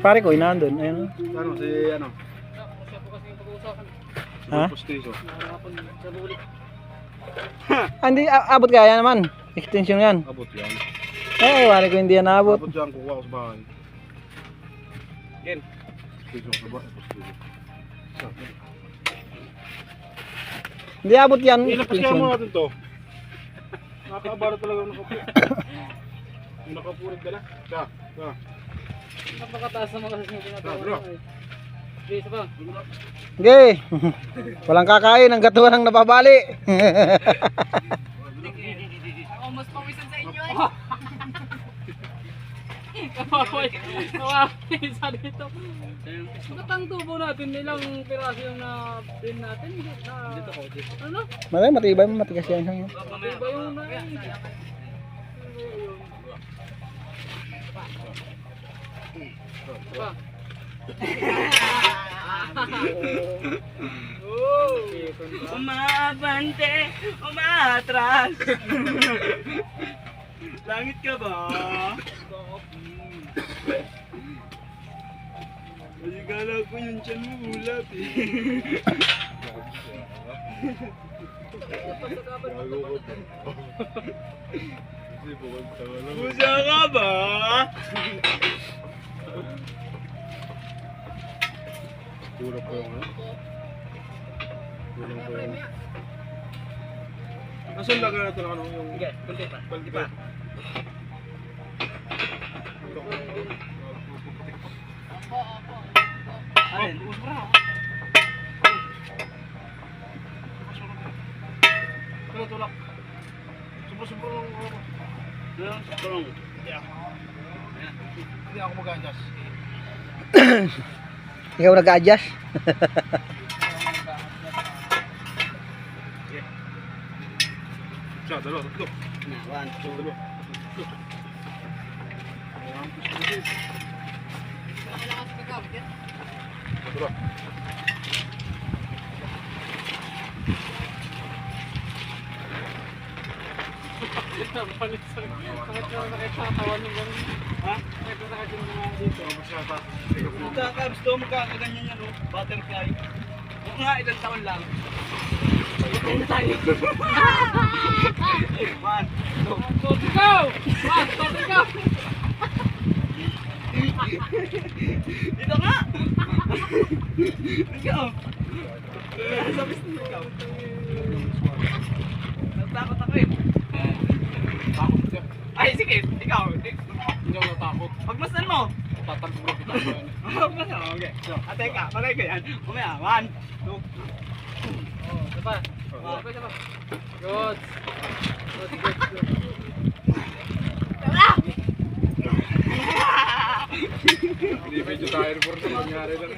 pare ko, inandun. Ayun. Ano, si ano? Ha? Postizo. Hindi, abot kaya naman. Extension yan. Abot yan. Eh, pare ko hindi yan naabot. Abot yan, kukuha ko sa bahay. Gen. Postizo sa bahay, postizo. Hindi abot yan. Ilapasya mo Extension. natin to. Nakakaabara talaga ng nakapu. Yung nakapurig ka na. Sa. Napakataas naman kasi yung tinatawa Bro. ko eh. Okay, isa pa. Okay. Walang kakain, ang gatuan ang nababali. Ako mas pawisan sa inyo eh. Kawaway. Kawaway isa dito. Bakit ang tubo natin nilang piraso yung na-pin natin? Dito ko. Ano? Matibay mo, matigas yan. Iba yung na Pa. Umabante, umatras. Langit ka ba? Kasi kala ko yung tiyan mo ulap eh. Pusa ka ba? Tulog ko yung ano. Tulog ko yung... Nasaan laga natin ano yung... Sige, kunti pa. Kunti pa. Alin? Tulog. Sobra-sobra lang ako. Tulong. Hindi ako mag-adjust. Ikaw nag-adjust. Siya, dalawa, tatlo. 1, 2, Dalawa. Dalawa. Bakit na nakitatawan yung gano'n? Ha? Bakit na nakitatawan yung mga dito? Masyata. Magkakabs daw, magkakaganyan yan, oh. Butterfly. Oo nga, ilang taon lang. Tayo. 1, 2. Sorry go! Sorry go! Dito nga! Ikaw! Sabis na ikaw. Natakot ako eh. Takot siya. Ay, sige, ikaw. Hindi ako natakot. Pagmasdan mo. Tatanggol kita. Pagmasdan mo, okay. So, teka, patay ko yan. Umaya, 1, 2. Isa pa. Isa pa. Good. Good. Hindi medyo tire board na nangyari lang.